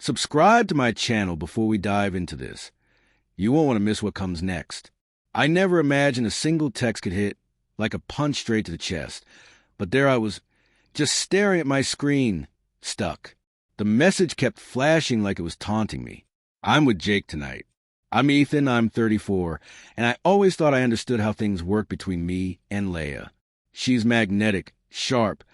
Subscribe to my channel before we dive into this. You won't want to miss what comes next. I never imagined a single text could hit like a punch straight to the chest. But there I was, just staring at my screen, stuck. The message kept flashing like it was taunting me. I'm with Jake tonight. I'm Ethan, I'm 34, and I always thought I understood how things work between me and Leia. She's magnetic, sharp,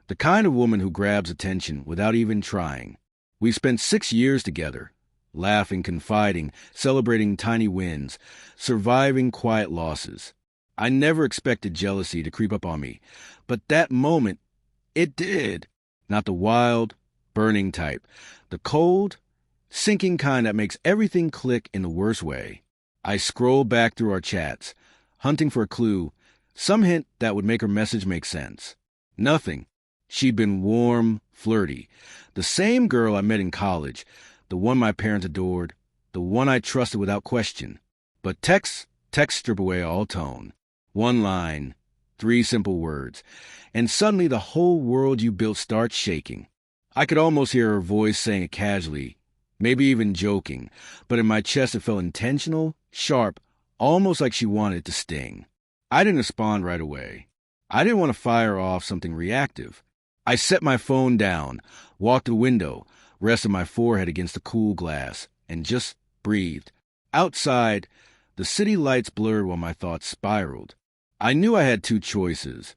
the kind of woman who grabs attention without even trying. We spent 6 years together, laughing, confiding, celebrating tiny wins, surviving quiet losses. I never expected jealousy to creep up on me, but that moment, it did. Not the wild, burning type. The cold, sinking kind that makes everything click in the worst way. I scrolled back through our chats, hunting for a clue, some hint that would make her message make sense. Nothing. She'd been warm, flirty. The same girl I met in college, the one my parents adored, the one I trusted without question. But text strip away all tone. One line, 3 simple words, and suddenly the whole world you built starts shaking. I could almost hear her voice saying it casually, maybe even joking, but in my chest it felt intentional, sharp, almost like she wanted it to sting. I didn't respond right away. I didn't want to fire off something reactive. I set my phone down, walked to the window, rested my forehead against the cool glass, and just breathed. Outside, the city lights blurred while my thoughts spiraled. I knew I had 2 choices,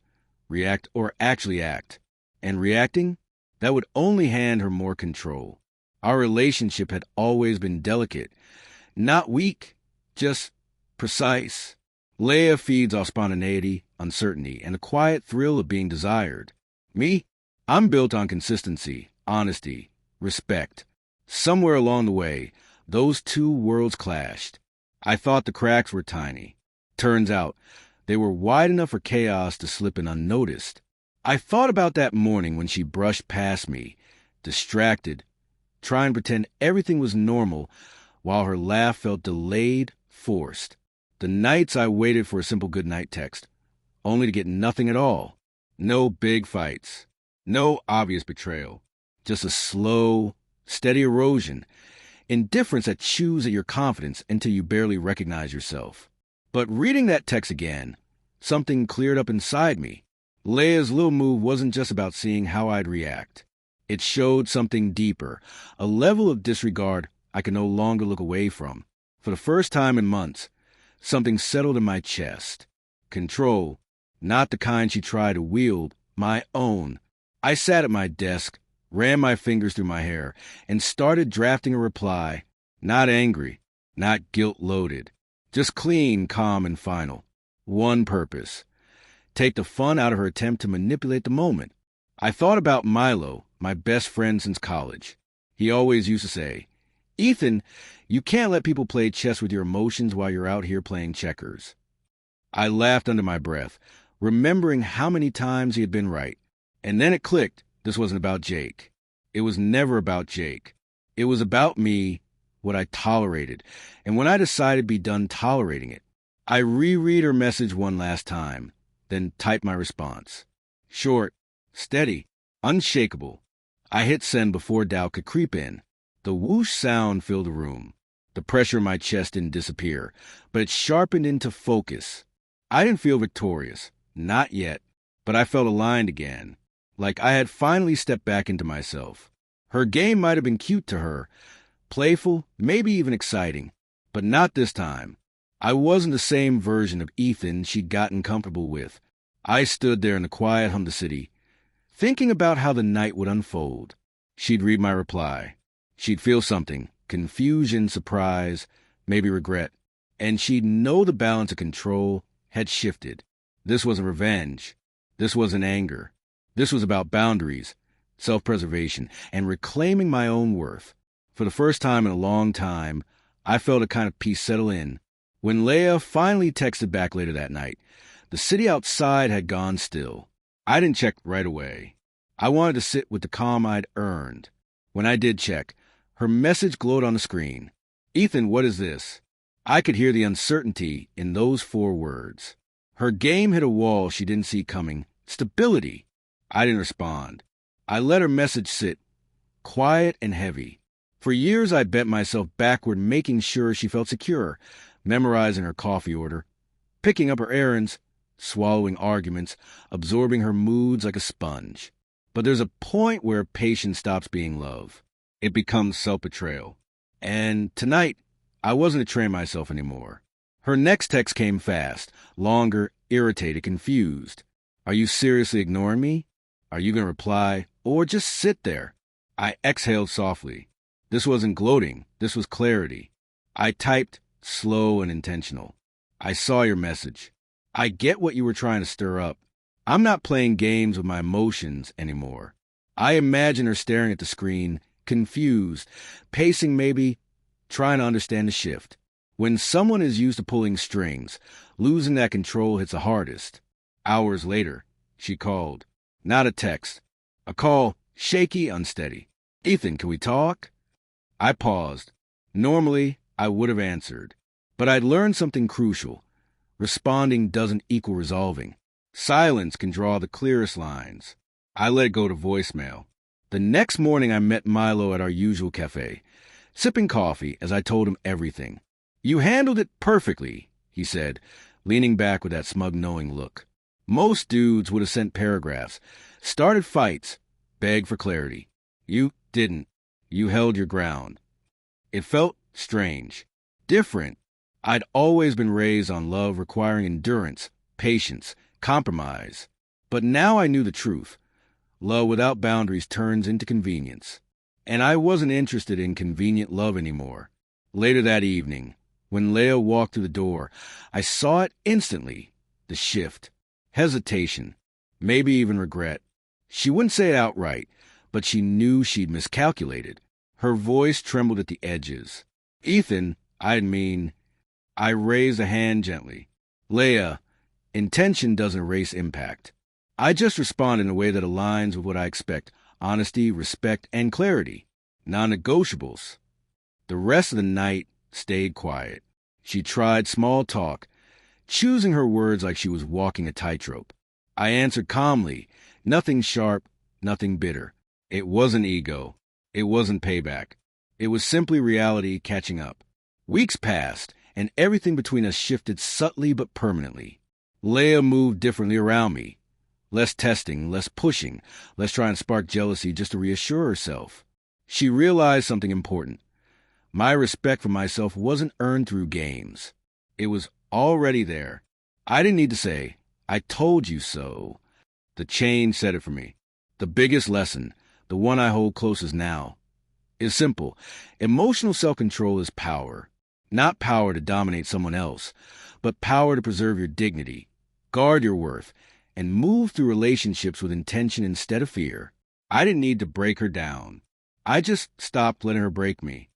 react or actually act. And reacting, that would only hand her more control. Our relationship had always been delicate, not weak, just precise. Leia feeds off spontaneity, uncertainty, and the quiet thrill of being desired. Me? I'm built on consistency, honesty, respect. Somewhere along the way, those 2 worlds clashed. I thought the cracks were tiny. Turns out, they were wide enough for chaos to slip in unnoticed. I thought about that morning when she brushed past me, distracted, trying to pretend everything was normal while her laugh felt delayed, forced. The nights I waited for a simple goodnight text, only to get nothing at all. No big fights. No obvious betrayal. Just a slow, steady erosion. Indifference that chews at your confidence until you barely recognize yourself. But reading that text again, something cleared up inside me. Leia's little move wasn't just about seeing how I'd react. It showed something deeper, a level of disregard I could no longer look away from. For the first time in months, something settled in my chest. Control, not the kind she tried to wield, my own. I sat at my desk, ran my fingers through my hair, and started drafting a reply. Not angry, not guilt-loaded. Just clean, calm, and final. One purpose. Take the fun out of her attempt to manipulate the moment. I thought about Milo, my best friend since college. He always used to say, "Ethan, you can't let people play chess with your emotions while you're out here playing checkers." I laughed under my breath, remembering how many times he had been right. And then it clicked. This wasn't about Jake. It was never about Jake. It was about me, what I tolerated. And when I decided to be done tolerating it, I reread her message one last time, then typed my response. Short, steady, unshakable. I hit send before doubt could creep in. The whoosh sound filled the room. The pressure in my chest didn't disappear, but it sharpened into focus. I didn't feel victorious, not yet, but I felt aligned again, like I had finally stepped back into myself. Her game might have been cute to her, playful, maybe even exciting, but not this time. I wasn't the same version of Ethan she'd gotten comfortable with. I stood there in the quiet hum of the city, thinking about how the night would unfold. She'd read my reply. She'd feel something, confusion, surprise, maybe regret, and she'd know the balance of control had shifted. This wasn't revenge. This wasn't anger. This was about boundaries, self-preservation, and reclaiming my own worth. For the first time in a long time, I felt a kind of peace settle in. When Leia finally texted back later that night, the city outside had gone still. I didn't check right away. I wanted to sit with the calm I'd earned. When I did check, her message glowed on the screen. "Ethan, what is this?" I could hear the uncertainty in those 4 words. Her game hit a wall she didn't see coming. Stability. I didn't respond. I let her message sit, quiet and heavy. For years, I bent myself backward, making sure she felt secure, memorizing her coffee order, picking up her errands, swallowing arguments, absorbing her moods like a sponge. But there's a point where patience stops being love. It becomes self-betrayal. And tonight, I wasn't betraying myself anymore. Her next text came fast, longer, irritated, confused. Are you seriously ignoring me? Are you going to reply? Or just sit there? I exhaled softly. This wasn't gloating. This was clarity. I typed, slow and intentional. I saw your message. I get what you were trying to stir up. I'm not playing games with my emotions anymore. I imagine her staring at the screen, confused, pacing maybe, trying to understand the shift. When someone is used to pulling strings, losing that control hits the hardest. Hours later, she called. Not a text. A call, shaky, unsteady. Ethan, can we talk? I paused. Normally, I would have answered. But I'd learned something crucial. Responding doesn't equal resolving. Silence can draw the clearest lines. I let it go to voicemail. The next morning, I met Milo at our usual cafe, sipping coffee as I told him everything. You handled it perfectly, he said, leaning back with that smug knowing look. Most dudes would have sent paragraphs, started fights, begged for clarity. You didn't. You held your ground. It felt strange, different. I'd always been raised on love requiring endurance, patience, compromise. But now I knew the truth. Love without boundaries turns into convenience. And I wasn't interested in convenient love anymore. Later that evening, when Leah walked through the door, I saw it instantly. The shift. Hesitation. Maybe even regret. She wouldn't say it outright, but she knew she'd miscalculated. Her voice trembled at the edges. Ethan, I raised a hand gently. Leah, intention doesn't erase impact. I just respond in a way that aligns with what I expect. Honesty, respect, and clarity. Non-negotiables. The rest of the night stayed quiet. She tried small talk, choosing her words like she was walking a tightrope. I answered calmly, nothing sharp, nothing bitter. It wasn't ego. It wasn't payback. It was simply reality catching up. Weeks passed, and everything between us shifted subtly but permanently. Leah moved differently around me. Less testing, less pushing, less trying to spark jealousy just to reassure herself. She realized something important. My respect for myself wasn't earned through games. It was already there. I didn't need to say, I told you so. The change said it for me. The biggest lesson, the one I hold closest now, is simple. Emotional self-control is power. Not power to dominate someone else, but power to preserve your dignity, guard your worth, and move through relationships with intention instead of fear. I didn't need to break her down. I just stopped letting her break me.